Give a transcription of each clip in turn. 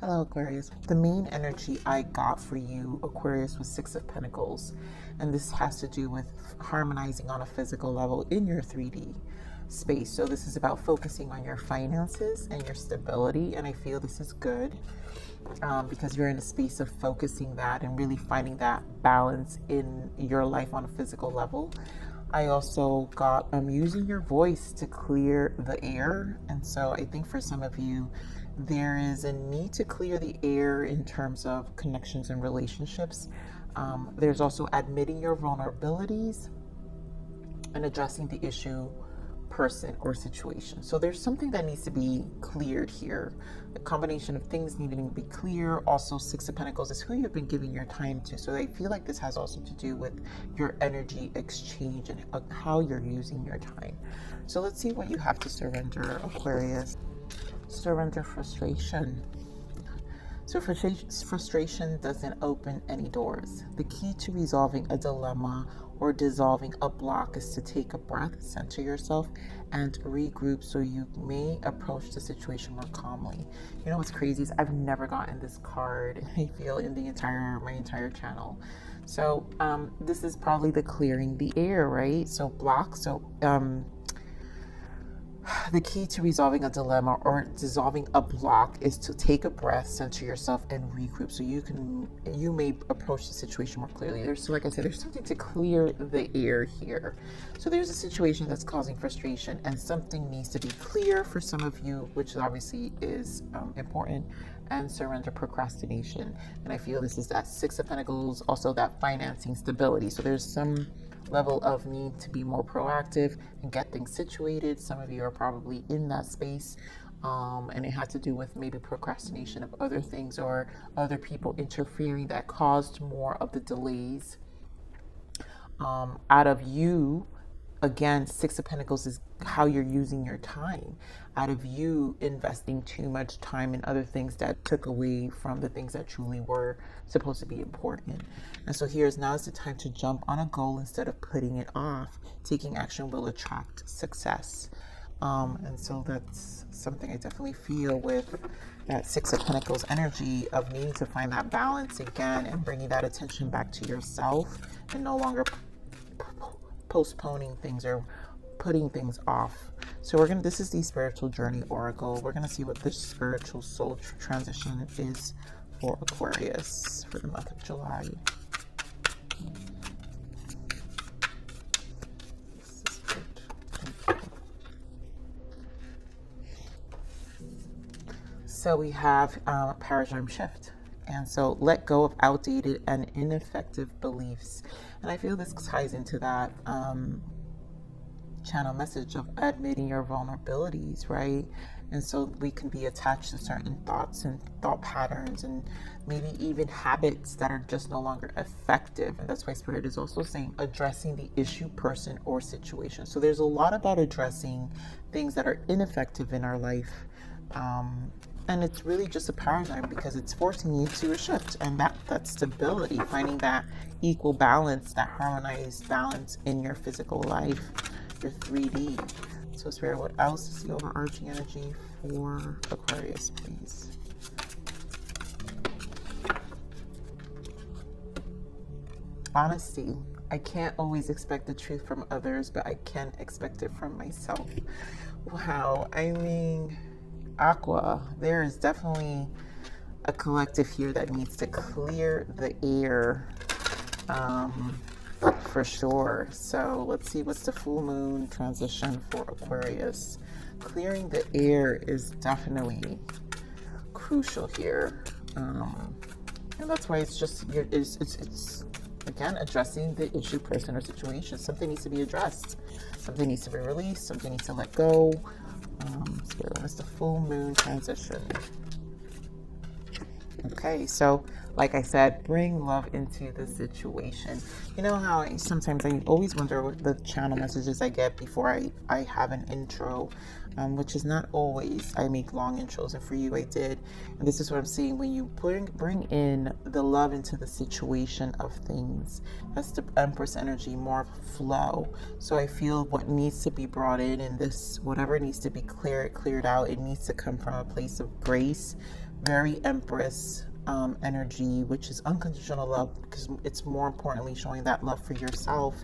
Hello, Aquarius. The main energy I got for you, Aquarius, was Six of Pentacles. And this has to do with harmonizing on a physical level in your 3D space. So this is about focusing on your finances and your stability. And I feel this is good because you're in a space of focusing that and really finding that balance in your life on a physical level. I also got using your voice to clear the air. And so I think for some of you, there is a need to clear the air in terms of connections and relationships. There's also admitting your vulnerabilities and addressing the issue, person, or situation. So there's something that needs to be cleared here. A combination of things needing to be clear. Also, Six of Pentacles is who you've been giving your time to. So I feel like this has also to do with your energy exchange and how you're using your time. So let's see what you have to surrender, Aquarius. Surrender frustration. So frustration doesn't open any doors. The key to resolving a dilemma or dissolving a block is to take a breath, center yourself, and regroup so you may approach the situation more calmly. You know what's crazy is I've never gotten this card, I feel, in my entire channel. So this is probably the clearing the air, right? So block. So the key to resolving a dilemma or dissolving a block is to take a breath, center yourself, and regroup so you may approach the situation more clearly. So like I said, there's something to clear the air here. So there's a situation that's causing frustration and something needs to be clear for some of you, which obviously is important. And surrender procrastination. And I feel this is that Six of Pentacles, also that financing stability. So there's some level of need to be more proactive and get things situated. Some of you are probably in that space, and it had to do with maybe procrastination of other things or other people interfering that caused more of the delays out of you. Again, Six of Pentacles is how you're using your time, out of you investing too much time in other things that took away from the things that truly were supposed to be important. And so now is the time to jump on a goal instead of putting it off. Taking action will attract success. And so that's something I definitely feel with that Six of Pentacles energy of needing to find that balance again and bringing that attention back to yourself and no longer postponing things or putting things off. So this is the spiritual journey oracle. We're going to see what this spiritual soul transition is for Aquarius for the month of July. So we have paradigm shift. And so let go of outdated and ineffective beliefs. And I feel this ties into that channel message of admitting your vulnerabilities, right? And so we can be attached to certain thoughts and thought patterns and maybe even habits that are just no longer effective. And that's why Spirit is also saying addressing the issue, person, or situation. So there's a lot about addressing things that are ineffective in our life. And it's really just a paradigm because it's forcing you to a shift and that stability, finding that equal balance, that harmonized balance in your physical life, your 3D. So Spirit, what else is the overarching energy for Aquarius, please? Honesty. I can't always expect the truth from others, but I can expect it from myself. Wow. I mean, Aqua, there is definitely a collective here that needs to clear the air for sure. So let's see what's the full moon transition for Aquarius. Clearing the air is definitely crucial here, and that's why it's again addressing the issue, person, or situation. Something needs to be addressed, something needs to be released, something needs to let go. Spirit, what is the full moon transition? Okay, so like I said, bring love into the situation. You know how sometimes I always wonder what the channel messages I get before I have an intro, which is not always. I make long intros, and for you I did. And this is what I'm saying. When you bring in the love into the situation of things, that's the Empress energy, more flow. So I feel what needs to be brought in this, whatever needs to be cleared out, it needs to come from a place of grace, very Empress energy, which is unconditional love, because it's more importantly showing that love for yourself.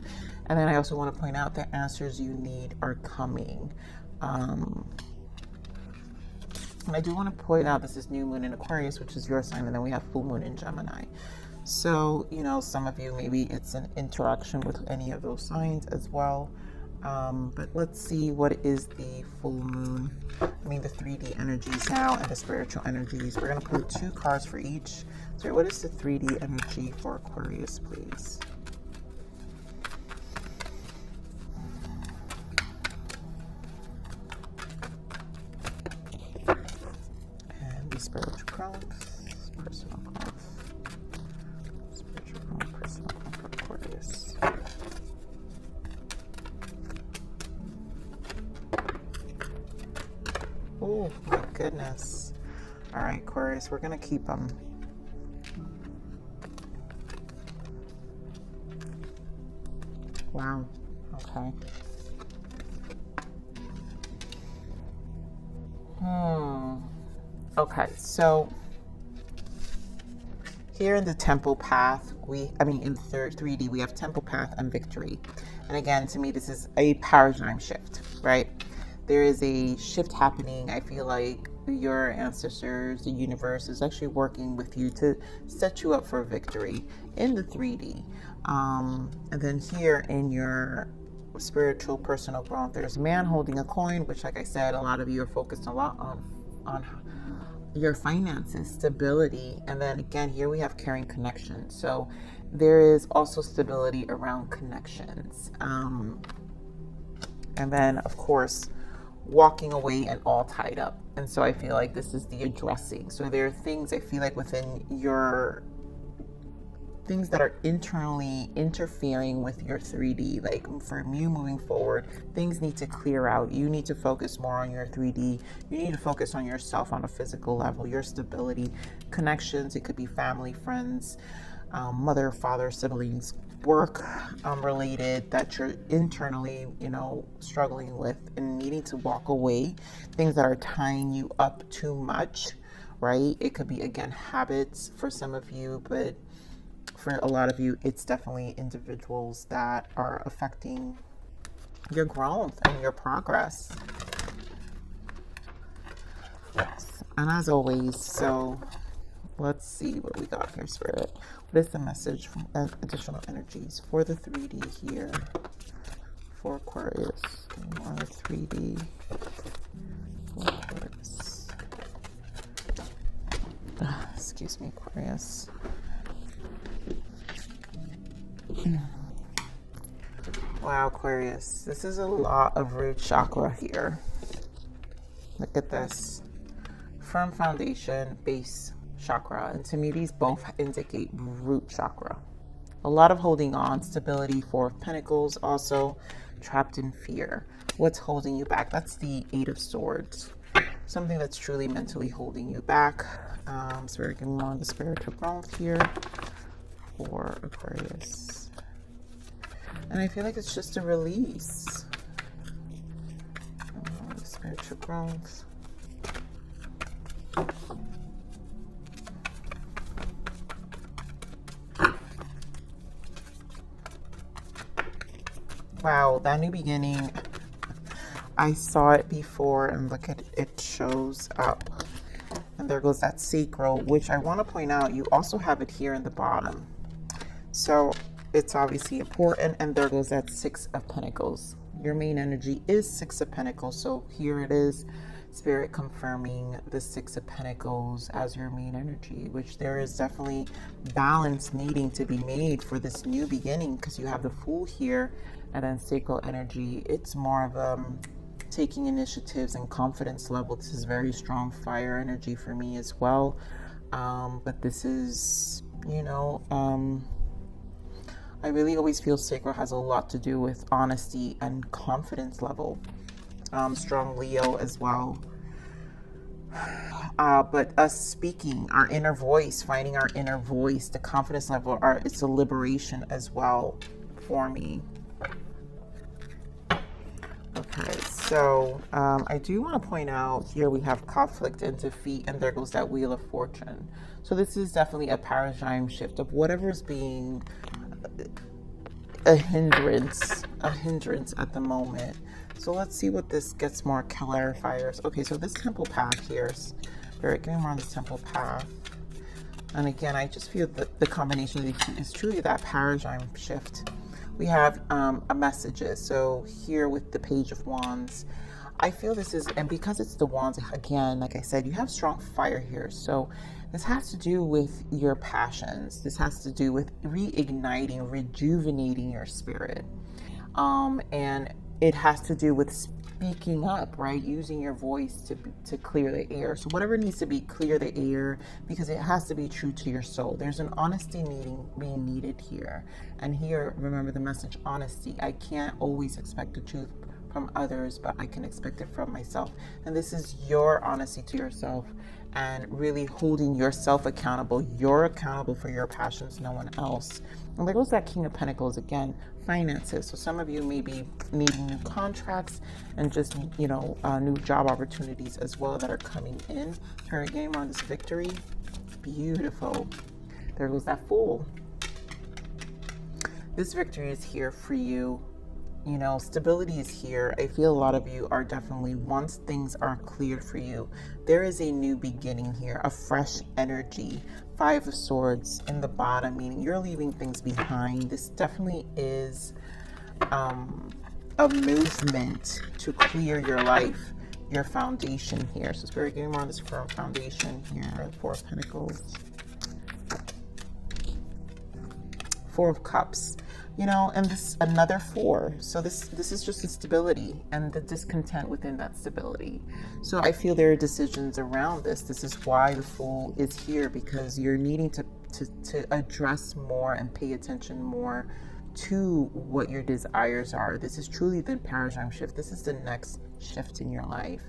And then I also want to point out that answers you need are coming. And I do want to point out this is new moon in Aquarius, which is your sign, and then we have full moon in Gemini. So, you know, some of you, maybe it's an interaction with any of those signs as well. But let's see what is the full moon. I mean, the 3D energies now and the spiritual energies. We're going to pull 2 cards for each. So what is the 3D energy for Aquarius, please? And the spiritual growth, personal growth. Spiritual growth, personal growth for Aquarius. Oh my goodness. All right, Aquarius, we're going to keep them. Wow. Okay. Okay, so here in the temple path, in the 3D, we have temple path and victory. And again, to me, this is a paradigm shift, right? There is a shift happening. I feel like your ancestors, the universe is actually working with you to set you up for victory in the 3D. And then here in your spiritual personal growth, there's a man holding a coin, which, like I said, a lot of you are focused a lot on your finances, stability. And then again, here we have caring connection. So there is also stability around connections. And then, of course, walking away and all tied up. And so I feel like this is the addressing. So there are things I feel like within your things that are internally interfering with your 3D. Like for you moving forward, things need to clear out. You need to focus more on your 3D. You need to focus on yourself on a physical level, your stability, connections. It could be family, friends, mother, father, siblings, work related that you're internally, struggling with and needing to walk away, things that are tying you up too much, right? It could be, again, habits for some of you, but for a lot of you, it's definitely individuals that are affecting your growth and your progress. Yes. And as always, so let's see what we got here, Spirit. What is the message from additional energies for the 3D here for Aquarius? More 3D for Aquarius. Excuse me, Aquarius. Wow, Aquarius. This is a lot of root chakra here. Look at this. Firm foundation, base chakra, and to me these both indicate root chakra. A lot of holding on, stability. 4 of Pentacles, also trapped in fear. What's holding you back? That's the 8 of Swords. Something that's truly mentally holding you back. Spirit, give me more on the spiritual growth here for Aquarius. And I feel like it's just a release. Spiritual growth. Wow, that new beginning, I saw it before, and look at it, it shows up. And there goes that sacral, which I want to point out, you also have it here in the bottom. So it's obviously important, and there goes that 6 of Pentacles. Your main energy is 6 of Pentacles, so here it is, Spirit confirming the 6 of Pentacles as your main energy, which there is definitely balance needing to be made for this new beginning, because you have the Fool here, and then sacral energy. It's more of taking initiatives and confidence level. This is very strong fire energy for me as well. But this is, I really always feel sacral has a lot to do with honesty and confidence level. Strong Leo as well. But us speaking our inner voice, finding our inner voice, the confidence level, it's a liberation as well for me. Okay, so I do want to point out here we have conflict and defeat, and there goes that Wheel of Fortune. So this is definitely a paradigm shift of whatever's being a hindrance at the moment. So let's see what this gets more clarifiers. Okay, so this temple path here is very, give me more on this temple path. And again, I just feel that the combination of these two is truly that paradigm shift. We have a messages. So here with the Page of Wands, I feel this is, and because it's the Wands, again, like I said, you have strong fire here. So this has to do with your passions. This has to do with reigniting, rejuvenating your spirit. And it has to do with speaking up, right? Using your voice to clear the air. So whatever needs to be, clear the air, because it has to be true to your soul. There's an honesty being needed here. And here, remember the message, honesty. I can't always expect the truth from others, but I can expect it from myself. And this is your honesty to yourself and really holding yourself accountable. You're accountable for your passions, no one else. And there goes that King of Pentacles again, finances. So some of you may be needing new contracts and just, you know, new job opportunities as well that are coming in. Turn game on this victory. Beautiful. There goes that Fool. This victory is here for you. You know, stability is here. I feel a lot of you are definitely, once things are cleared for you, there is a new beginning here, a fresh energy. Five of Swords in the bottom, meaning you're leaving things behind. This definitely is a movement to clear your life, your foundation here. So Spirit, give me more on this firm foundation here. Four of Pentacles. Four of Cups. You know, and this another four. So this is just the stability and the discontent within that stability. So I feel there are decisions around this. This is why the Fool is here, because you're needing to address more and pay attention more to what your desires are. This is truly the paradigm shift. This is the next shift in your life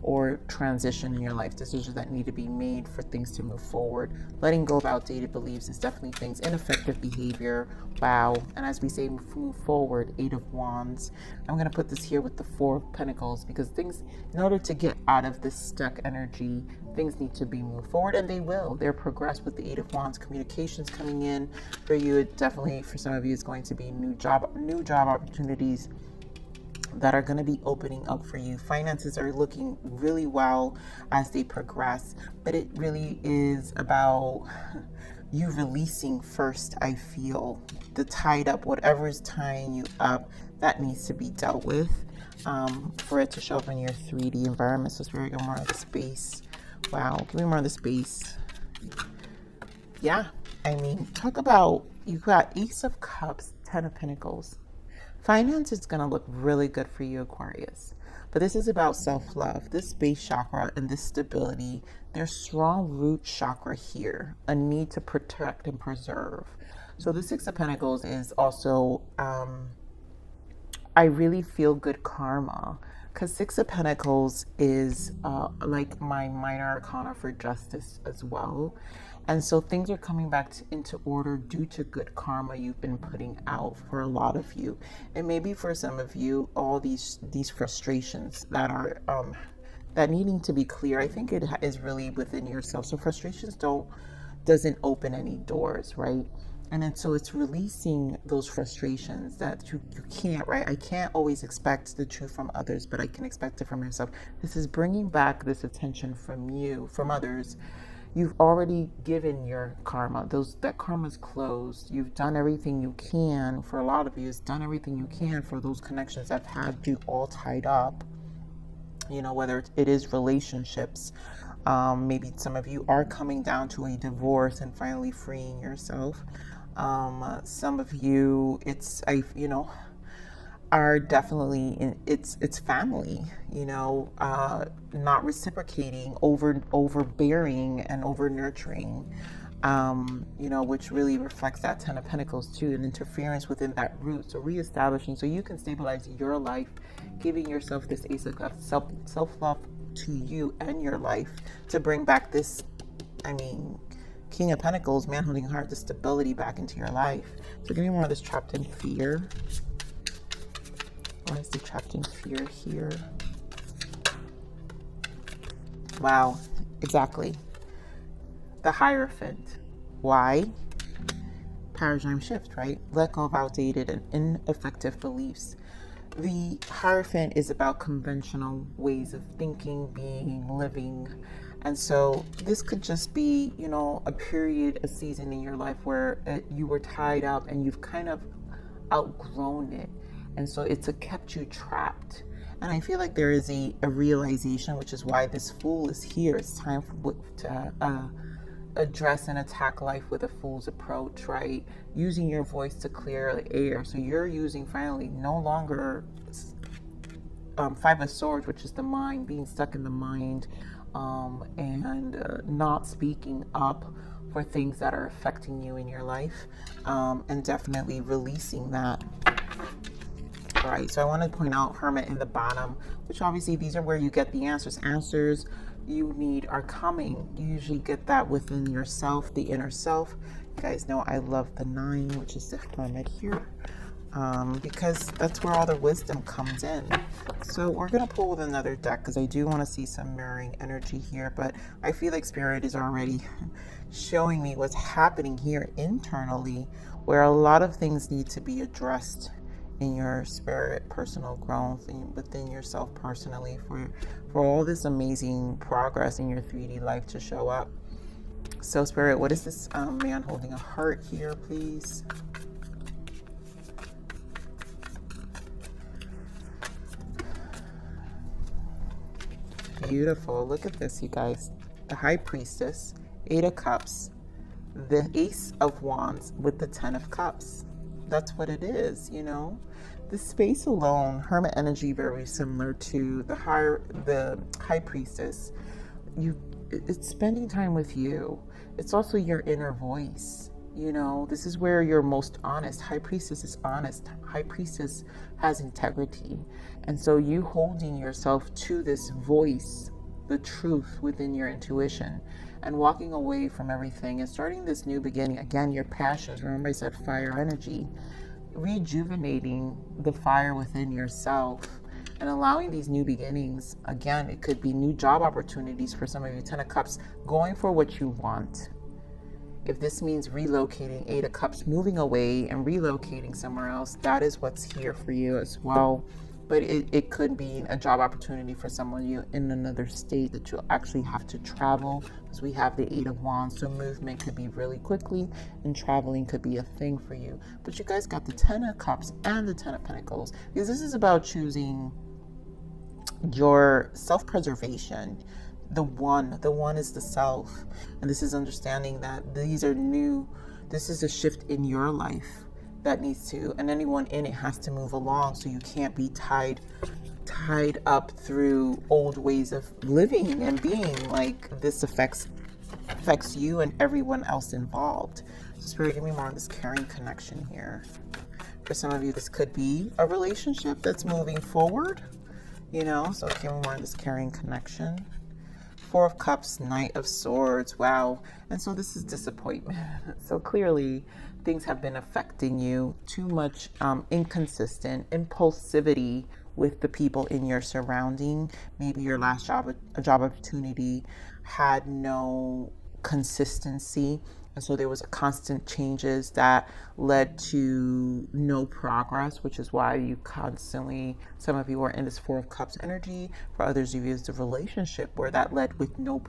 or transition in your life, decisions that need to be made for things to move forward. Letting go of outdated beliefs is definitely things, ineffective behavior, wow. And as we say, move forward, Eight of Wands. I'm going to put this here with the Four of Pentacles, because things, in order to get out of this stuck energy, things need to be moved forward, and they will. They're progressed with the Eight of Wands. Communications coming in for you. It definitely, for some of you, is going to be new job opportunities that are going to be opening up for you. Finances are looking really well as they progress, but it really is about you releasing first. I feel the tied up, whatever is tying you up, that needs to be dealt with for it to show up in your 3D environment. So Spirit, give me more of the space. Wow, give me more of the space. Yeah, I mean, talk about, you got Ace of Cups, Ten of Pentacles. Finance is going to look really good for you, Aquarius. But this is about self-love. This base chakra and this stability, there's strong root chakra here. A need to protect and preserve. So the Six of Pentacles is also, I really feel good karma. Because Six of Pentacles is like my minor arcana for justice as well. And so things are coming back into order due to good karma you've been putting out for a lot of you. And maybe for some of you, all these frustrations that are that needing to be clear, I think it is really within yourself. So frustrations doesn't open any doors, right? And then so it's releasing those frustrations that you can't, right? I can't always expect the truth from others, but I can expect it from yourself. This is bringing back this attention from you, from others. You've already given your karma. That karma's closed. You've done everything you can. For a lot of you, it's done everything you can for those connections that had you all tied up. You know, whether it is relationships. Maybe some of you are coming down to a divorce and finally freeing yourself. Some of you, are definitely it's family, not reciprocating, overbearing and over nurturing, which really reflects that Ten of Pentacles too, and interference within that root. So reestablishing, so you can stabilize your life, giving yourself this Ace of Cups, self-love to you and your life, to bring back this, King of Pentacles, man holding heart, the stability back into your life. So give me more of this trapped in fear. Why is detracting fear here? Wow, exactly. The Hierophant. Why? Paradigm shift, right? Let go of outdated and ineffective beliefs. The Hierophant is about conventional ways of thinking, being, living. And so this could just be, you know, a period, a season in your life where you were tied up and you've kind of outgrown it. And so it's kept you trapped. And I feel like there is a realization, which is why this Fool is here. It's time to address and attack life with a fool's approach, right? Using your voice to clear the air. So you're using finally no longer Five of Swords, which is the mind, being stuck in the mind, and not speaking up for things that are affecting you in your life, and definitely releasing that. All right, so I want to point out Hermit in the bottom, which obviously these are where you get the answers. Answers you need are coming. You usually get that within yourself, the inner self. You guys know I love the 9, which is the Hermit here, because that's where all the wisdom comes in. So we're going to pull with another deck because I do want to see some mirroring energy here, but I feel like Spirit is already showing me what's happening here internally, where a lot of things need to be addressed in your spirit, personal growth, and within yourself personally, for all this amazing progress in your 3D life to show up. So Spirit, what is this man holding a heart here, please? Beautiful. Look at this, you guys. The High Priestess, 8 of Cups, the Ace of Wands with the 10 of Cups. That's what it is, you know. The space alone, Hermit energy, very similar to the High Priestess. It's spending time with you. It's also your inner voice. You know, this is where you're most honest. High Priestess is honest. High Priestess has integrity. And so you holding yourself to this voice, the truth within your intuition, and walking away from everything and starting this new beginning. Again, your passions. Remember I said fire energy. Rejuvenating the fire within yourself and allowing these new beginnings. Again, it could be new job opportunities for some of you. 10 of Cups, going for what you want. If this means relocating, 8 of Cups, moving away and relocating somewhere else, that is what's here for you as well. But it could be a job opportunity for someone you in another state that you'll actually have to travel, because we have the 8 of Wands. So movement could be really quickly and traveling could be a thing for you. But you guys got the 10 of Cups and the 10 of Pentacles, because this is about choosing your self-preservation. The one is the self. And this is understanding that these are new, this is a shift in your life that needs to, and anyone in it has to move along. So you can't be tied up through old ways of living and being. Like, this affects you and everyone else involved. So Spirit, give me more on this caring connection here. For some of you, this could be a relationship that's moving forward, you know, so give me more on this caring connection. 4 of Cups, Knight of Swords. Wow. And so this is disappointment. So clearly things have been affecting you. Too much inconsistent impulsivity with the people in your surrounding. Maybe your last job opportunity had no consistency, and so there was a constant changes that led to no progress, which is why you constantly, some of you are in this 4 of Cups energy. For others of you, it's the relationship where that led with no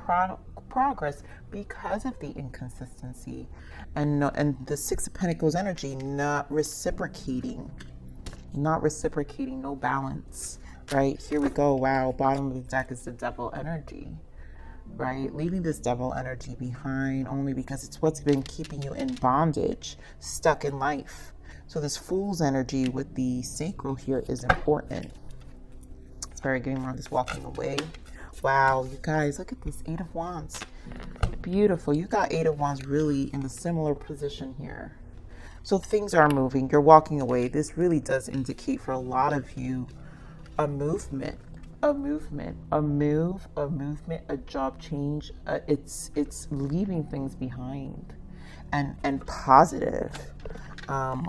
progress because of the inconsistency, and the 6 of Pentacles energy, not reciprocating, no balance, right? Here we go. Wow. Bottom of the deck is the Devil energy, right? Leaving this Devil energy behind only because it's what's been keeping you in bondage, stuck in life. So this Fool's energy with the sacral here is important. It's very getting around this walking away. Wow, you guys, look at this 8 of Wands. Beautiful. You got 8 of Wands really in a similar position here. So things are moving. You're walking away. This really does indicate for a lot of you a movement, a job change. It's leaving things behind and positive.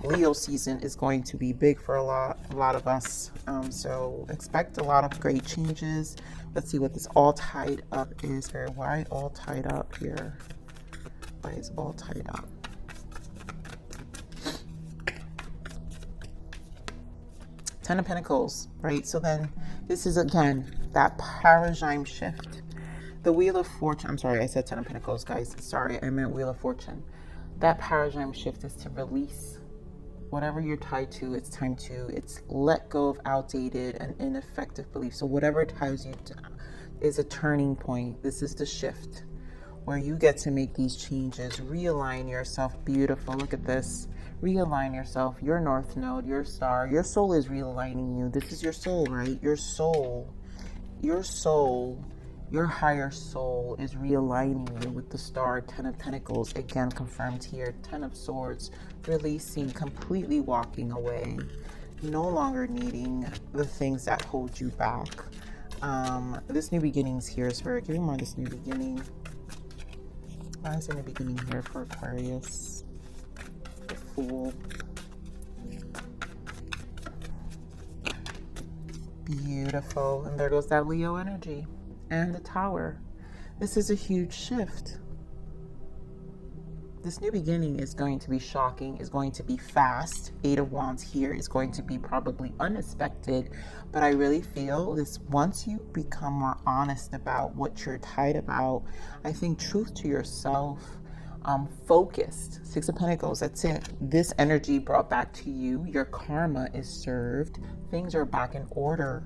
Leo season is going to be big for a lot of us. So expect a lot of great changes. Let's see what this all tied up is. Or why all tied up here? Why is all tied up? Ten of Pentacles, right? So then this is again that paradigm shift. The Wheel of Fortune. I'm sorry, I said Ten of Pentacles, guys. Sorry, I meant Wheel of Fortune. That paradigm shift is to release whatever you're tied to. It's time to let go of outdated and ineffective beliefs. So whatever ties you down is a turning point. This is the shift where you get to make these changes, realign yourself. Beautiful. Look at this. Realign yourself, your north node, your star. Your soul is realigning you. This is your soul, right? Your soul, your higher soul is realigning you with the star. 10 of Pentacles, again confirmed here. 10 of Swords, releasing, completely walking away, no longer needing the things that hold you back. This new beginnings here is for, give me more of this new beginning. Why is there a new beginning here for Aquarius? The Fool. Beautiful. And there goes that Leo energy. And the Tower. This is a huge shift. This new beginning is going to be shocking, is going to be fast. 8 of Wands here is going to be probably unexpected, but I really feel this, once you become more honest about what you're tied about, I think truth to yourself, focused. 6 of Pentacles, that's it. This energy brought back to you. Your karma is served. Things are back in order.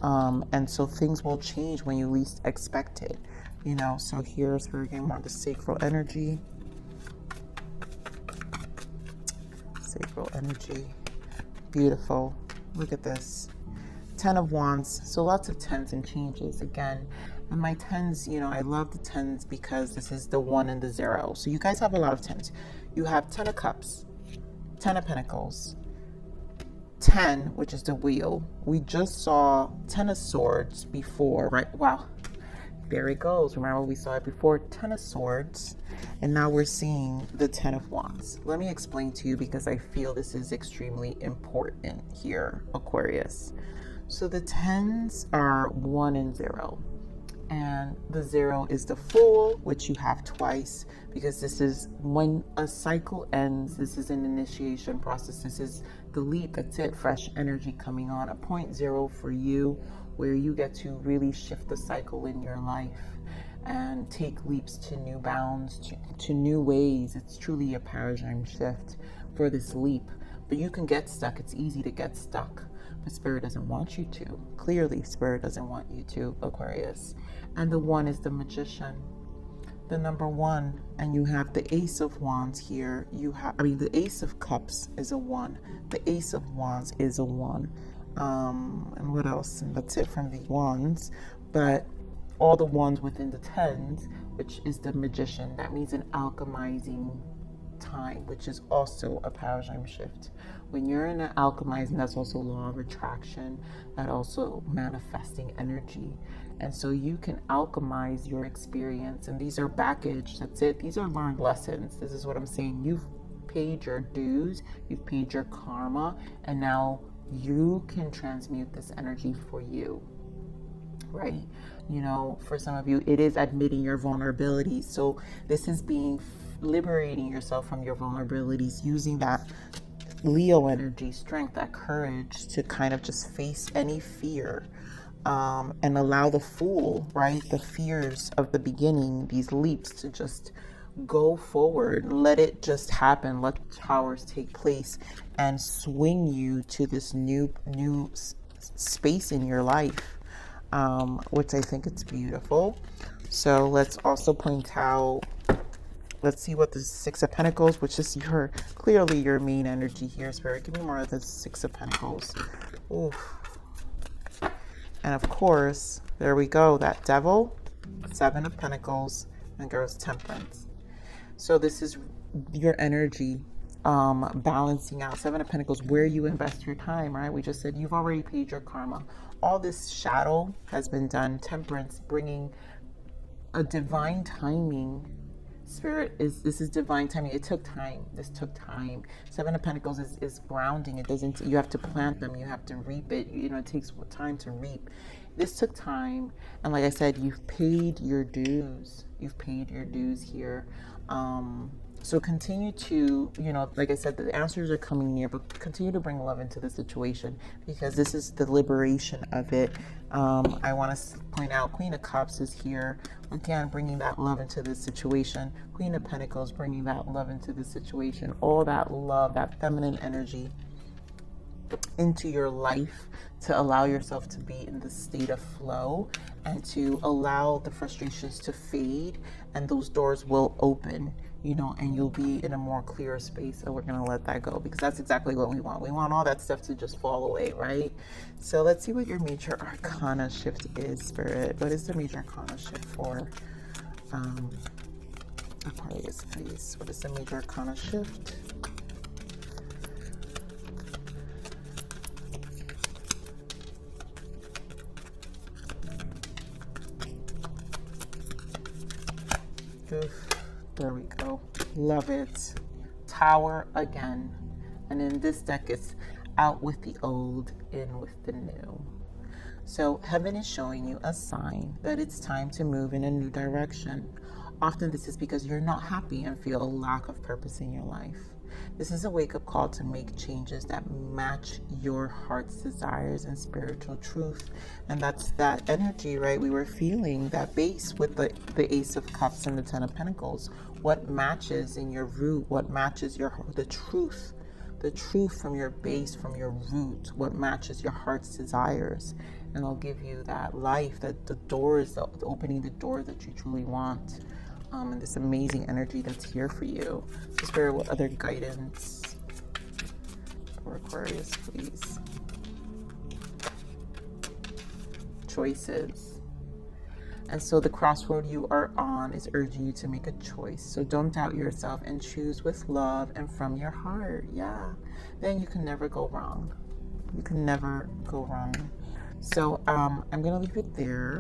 And so things will change when you least expect it, you know. So here's where we're getting more of the sacral energy. Sacral energy. Beautiful. Look at this. 10 of Wands. So lots of 10s and changes again. And my 10s, you know, I love the 10s because this is the 1 and the 0. So you guys have a lot of 10s. You have 10 of Cups, 10 of Pentacles, 10, which is the Wheel. We just saw 10 of Swords before, right? Wow. There it goes. Remember we saw it before, 10 of Swords. And now we're seeing the 10 of Wands. Let me explain to you because I feel this is extremely important here, Aquarius. So the 10s are 1 and 0. And the 0 is the Fool, which you have twice, because this is when a cycle ends. This is an initiation process. This is the leap. That's it. Fresh energy coming on. A point 0 for you, where you get to really shift the cycle in your life and take leaps to new bounds, to new ways. It's truly a paradigm shift for this leap. But you can get stuck. It's easy to get stuck. But Spirit doesn't want you to. Clearly, Spirit doesn't want you to, Aquarius. And the 1 is the Magician, the number 1. And you have the Ace of Wands here. You have, the Ace of Cups is a 1. The Ace of Wands is a 1. And what else? And that's it from the Wands. But all the ones within the 10s, which is the Magician. That means an alchemizing time, which is also a paradigm shift. When you're in an alchemizing, that's also law of attraction, that also manifesting energy. And so you can alchemize your experience, and these are baggage. That's it. These are learned lessons. This is what I'm saying. You've paid your dues, you've paid your karma, and now you can transmute this energy for you, right? You know, for some of you, it is admitting your vulnerabilities. So this is liberating yourself from your vulnerabilities, using that Leo energy, strength, that courage to kind of just face any fear, and allow the Fool, right, the fears of the beginning, these leaps, to just go forward. Let it just happen. Let the towers take place and swing you to this new space in your life, which I think it's beautiful. So let's also point out, let's see what the 6 of Pentacles, which is clearly your main energy here, Spirit. Give me more of the 6 of Pentacles. Oof. And of course, there we go, that Devil, 7 of Pentacles, and goes Temperance. So this is your energy balancing out. 7 of Pentacles, where you invest your time, right? We just said you've already paid your karma. All this shadow has been done. Temperance, bringing a divine timing Spirit this is divine timing. It took time. This took time. Seven of Pentacles is grounding. It doesn't, you have to plant them, you have to reap it. You know, it takes time to reap. This took time, and like I said, you've paid your dues. You've paid your dues here. So continue to, you know, like I said, the answers are coming near, but continue to bring love into the situation, because this is the liberation of it. I want to point out Queen of Cups is here. Again, bringing that love into this situation. Queen of Pentacles, bringing that love into the situation. All that love, that feminine energy into your life, to allow yourself to be in the state of flow and to allow the frustrations to fade, and those doors will open, you know, and you'll be in a more clear space. So we're going to let that go, because that's exactly what we want. We want all that stuff to just fall away, right? So let's see what your major arcana shift is, Spirit. What is the major arcana shift for Aquarius, please? What is the major arcana shift? There we go. Love it. Tower again. And in this deck, it's out with the old, in with the new. So heaven is showing you a sign that it's time to move in a new direction. Often this is because you're not happy and feel a lack of purpose in your life. This is a wake-up call to make changes that match your heart's desires and spiritual truth. And that's that energy, right? We were feeling that base with the Ace of Cups and the Ten of Pentacles. What matches in your root? What matches the truth from your base, from your root? What matches your heart's desires? And it'll give you that life, that the doors, opening the door that you truly want. And this amazing energy that's here for you. So Spirit, what other guidance for Aquarius, please? Choices. And so the crossroad you are on is urging you to make a choice. So don't doubt yourself and choose with love and from your heart. Yeah. Then you can never go wrong. You can never go wrong. So I'm going to leave it there.